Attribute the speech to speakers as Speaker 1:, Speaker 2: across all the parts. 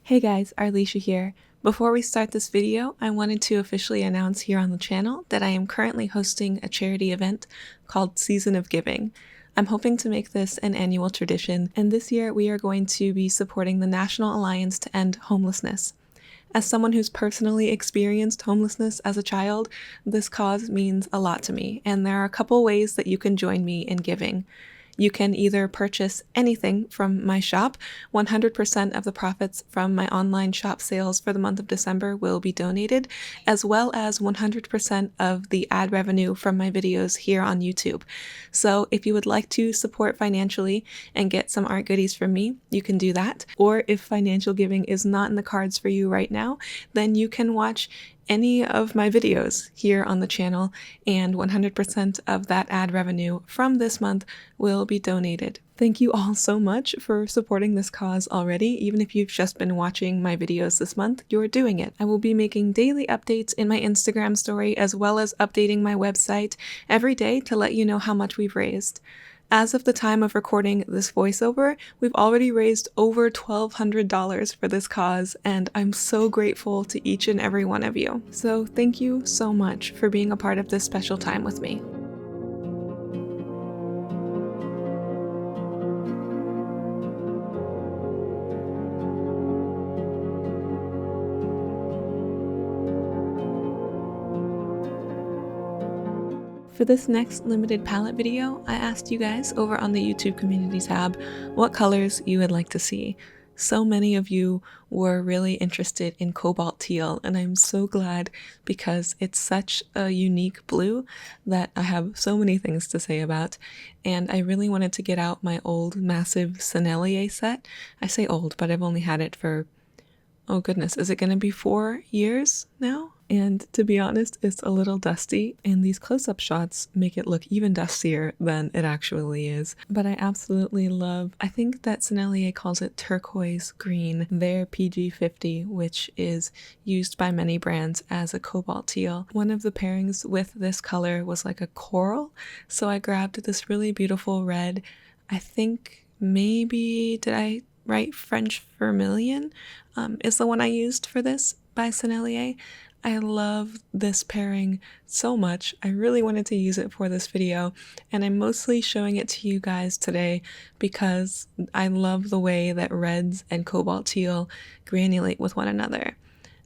Speaker 1: Hey guys, Arleesha here. Before we start this video, I wanted to officially announce here on the channel that I am currently hosting a charity event called Season of Giving. I'm hoping to make this an annual tradition, and this year we are going to be supporting the National Alliance to End Homelessness. As someone who's personally experienced homelessness as a child, this cause means a lot to me, and there are a couple ways that you can join me in giving. You can either purchase anything from my shop. 100% of the profits from my online shop sales for the month of December will be donated, as well as 100% of the ad revenue from my videos here on YouTube. So if you would like to support financially and get some art goodies from me, you can do that. Or if financial giving is not in the cards for you right now, then you can watch any of my videos here on the channel, and 100% of that ad revenue from this month will be donated. Thank you all so much for supporting this cause already. Even if you've just been watching my videos this month, you're doing it. I will be making daily updates in my Instagram story, as well as updating my website every day to let you know how much we've raised. As of the time of recording this voiceover, we've already raised over $1,200 for this cause, and I'm so grateful to each and every one of you. So thank you so much for being a part of this special time with me. For this next limited palette video, I asked you guys over on the YouTube community tab what colors you would like to see. So many of you were really interested in Cobalt Teal, and I'm so glad because it's such a unique blue that I have so many things to say about, and I really wanted to get out my old massive Sennelier set. I say old, but I've only had it for, oh goodness, is it going to be 4 years now? And to be honest, it's a little dusty, and these close-up shots make it look even dustier than it actually is. But I absolutely love, I think that Sennelier calls it turquoise green, their PG50, which is used by many brands as a cobalt teal. One of the pairings with this color was like a coral, so I grabbed this really beautiful red. I think maybe, did I write French Vermillion? Is the one I used for this by Sennelier. I love this pairing so much. I really wanted to use it for this video, and I'm mostly showing it to you guys today because I love the way that reds and cobalt teal granulate with one another.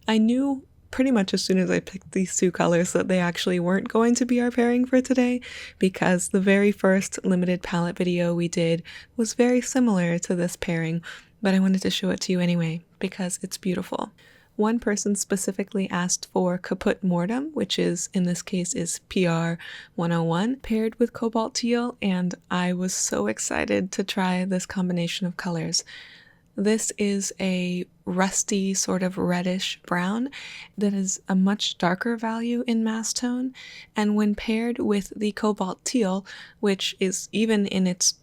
Speaker 1: I knew pretty much as soon as I picked these two colors that they actually weren't going to be our pairing for today, because the very first limited palette video we did was very similar to this pairing, but I wanted to show it to you anyway because it's beautiful. One person specifically asked for Caput Mortum, which is, in this case, is PR 101, paired with Cobalt Teal, and I was so excited to try this combination of colors. This is a rusty sort of reddish brown that is a much darker value in mass tone, and when paired with the Cobalt Teal, which is even in its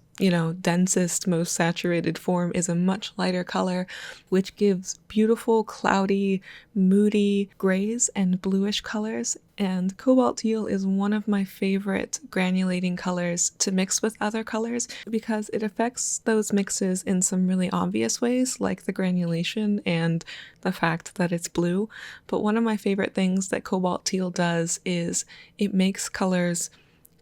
Speaker 1: densest, most saturated form, is a much lighter color, which gives beautiful, cloudy, moody grays and bluish colors. And Cobalt Teal is one of my favorite granulating colors to mix with other colors because it affects those mixes in some really obvious ways, like the granulation and the fact that it's blue. But one of my favorite things that Cobalt Teal does is it makes colors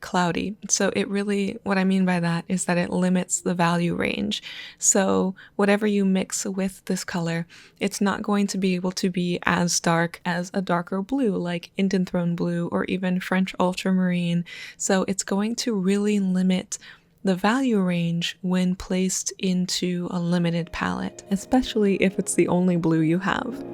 Speaker 1: cloudy. So it really, what I mean by that is that it limits the value range. So whatever you mix with this color, it's not going to be able to be as dark as a darker blue like Indian Throne Blue or even French Ultramarine. So it's going to really limit the value range when placed into a limited palette, especially if it's the only blue you have.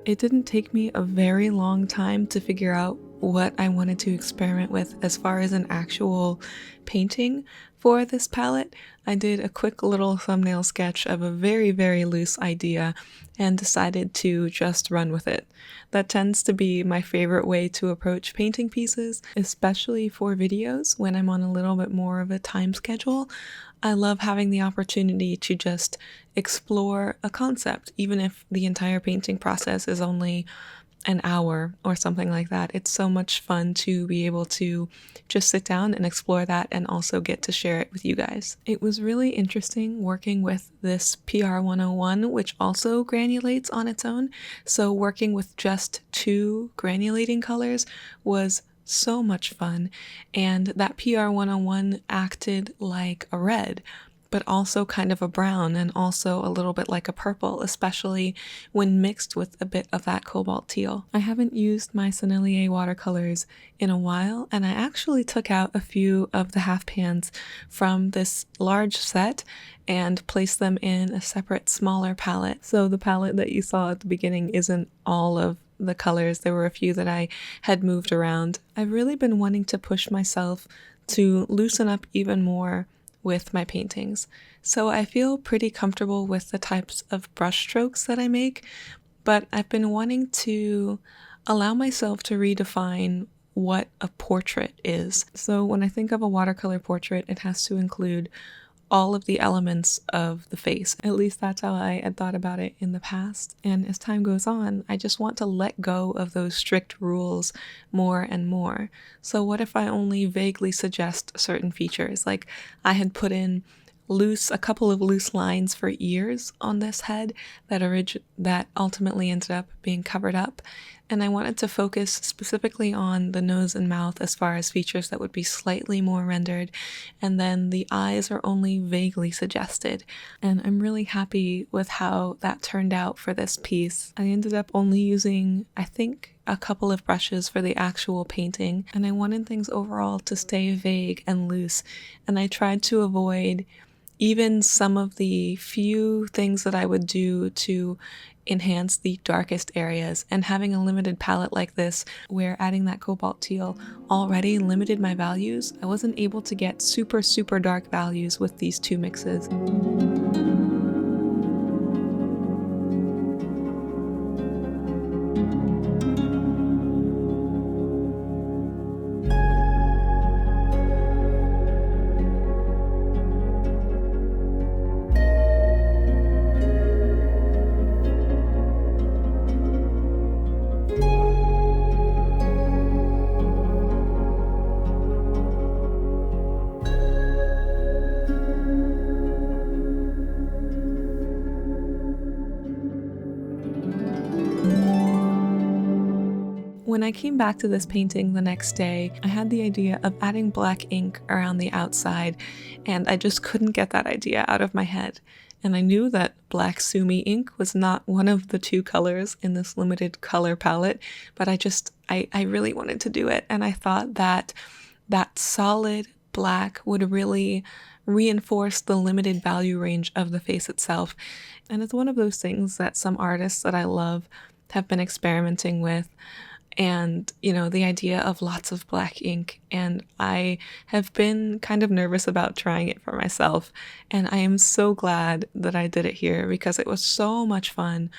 Speaker 1: It didn't take me a very long time to figure out what I wanted to experiment with as far as an actual painting for this palette, I did a quick little thumbnail sketch of a very, very loose idea and decided to just run with it. That tends to be my favorite way to approach painting pieces, especially for videos when I'm on a little bit more of a time schedule. I love having the opportunity to just explore a concept, even if the entire painting process is only an hour or something like that. It's so much fun to be able to just sit down and explore that and also get to share it with you guys. It was really interesting working with this PR 101, which also granulates on its own. So working with just two granulating colors was so much fun, and that PR 101 acted like a red, but also kind of a brown and also a little bit like a purple, especially when mixed with a bit of that cobalt teal. I haven't used my Sennelier watercolors in a while, and I actually took out a few of the half pans from this large set and placed them in a separate smaller palette. So the palette that you saw at the beginning isn't all of the colors. There were a few that I had moved around. I've really been wanting to push myself to loosen up even more with my paintings. So I feel pretty comfortable with the types of brush strokes that I make, but I've been wanting to allow myself to redefine what a portrait is. So when I think of a watercolor portrait, it has to include all of the elements of the face. At least that's how I had thought about it in the past. And as time goes on, I just want to let go of those strict rules more and more. So what if I only vaguely suggest certain features? Like I had put in a couple of loose lines for ears on this head that ultimately ended up being covered up. And I wanted to focus specifically on the nose and mouth as far as features that would be slightly more rendered, and then the eyes are only vaguely suggested. And I'm really happy with how that turned out for this piece. I ended up only using, I think, a couple of brushes for the actual painting, and I wanted things overall to stay vague and loose, and I tried to avoid even some of the few things that I would do to enhance the darkest areas. And having a limited palette like this, where adding that cobalt teal already limited my values, I wasn't able to get super, super dark values with these two mixes. When I came back to this painting the next day, I had the idea of adding black ink around the outside, and I just couldn't get that idea out of my head. And I knew that black Sumi ink was not one of the two colors in this limited color palette, but I really wanted to do it, and I thought that that solid black would really reinforce the limited value range of the face itself. And it's one of those things that some artists that I love have been experimenting with. And, the idea of lots of black ink, and I have been kind of nervous about trying it for myself, and I am so glad that I did it here because it was so much fun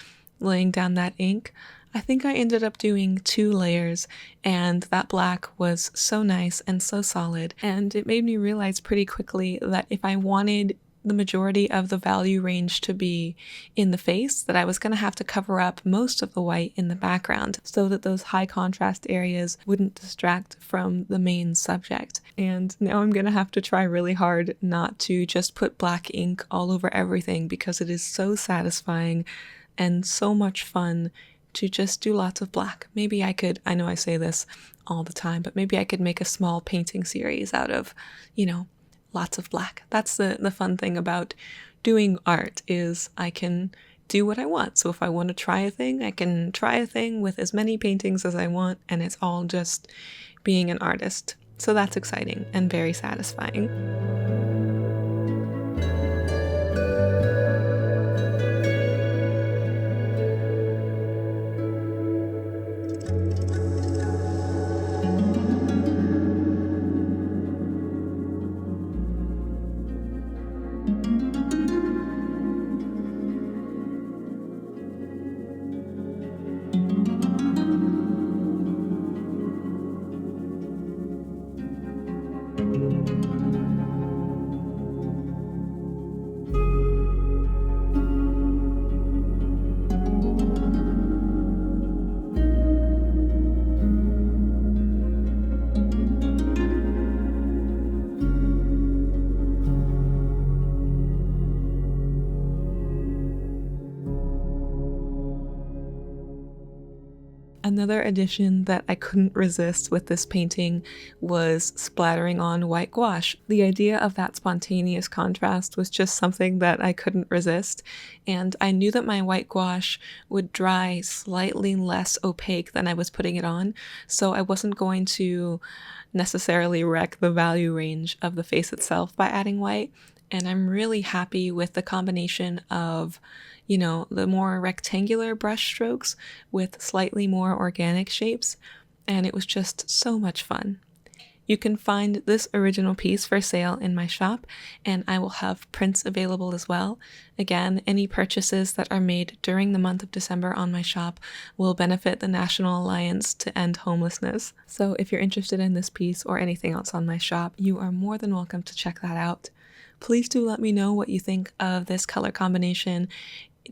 Speaker 1: laying down that ink. I think I ended up doing 2 layers, and that black was so nice and so solid, and it made me realize pretty quickly that if I wanted the majority of the value range to be in the face, that I was going to have to cover up most of the white in the background so that those high contrast areas wouldn't distract from the main subject. And now I'm going to have to try really hard not to just put black ink all over everything, because it is so satisfying and so much fun to just do lots of black. Maybe I know I say this all the time, but maybe I could make a small painting series out of, lots of black. That's the fun thing about doing art, is I can do what I want. So if I want to try a thing, I can try a thing with as many paintings as I want, and it's all just being an artist. So that's exciting and very satisfying. Another addition that I couldn't resist with this painting was splattering on white gouache. The idea of that spontaneous contrast was just something that I couldn't resist, and I knew that my white gouache would dry slightly less opaque than I was putting it on, so I wasn't going to necessarily wreck the value range of the face itself by adding white. And I'm really happy with the combination of, the more rectangular brush strokes with slightly more organic shapes, and it was just so much fun. You can find this original piece for sale in my shop, and I will have prints available as well. Again, any purchases that are made during the month of December on my shop will benefit the National Alliance to End Homelessness. So if you're interested in this piece or anything else on my shop, you are more than welcome to check that out. Please do let me know what you think of this color combination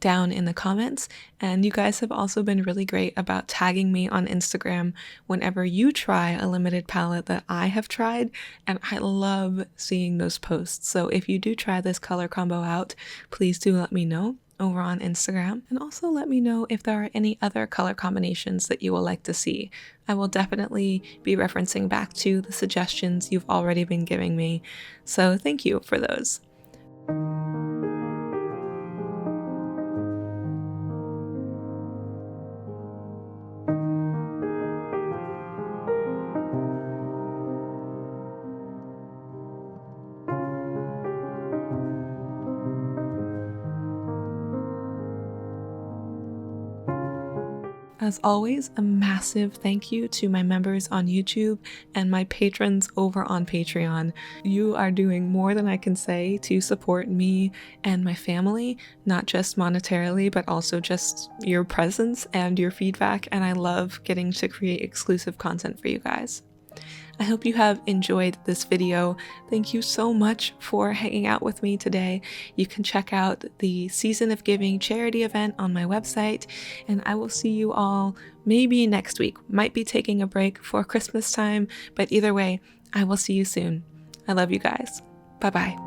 Speaker 1: down in the comments, and you guys have also been really great about tagging me on Instagram whenever you try a limited palette that I have tried, and I love seeing those posts. So if you do try this color combo out, please do let me know over on Instagram, and also let me know if there are any other color combinations that you will like to see. I will definitely be referencing back to the suggestions you've already been giving me, so thank you for those. As always, a massive thank you to my members on YouTube and my patrons over on Patreon. You are doing more than I can say to support me and my family, not just monetarily, but also just your presence and your feedback, and I love getting to create exclusive content for you guys. I hope you have enjoyed this video. Thank you so much for hanging out with me today. You can check out the Season of Giving charity event on my website, and I will see you all maybe next week. Might be taking a break for Christmas time, but either way, I will see you soon. I love you guys. Bye-bye.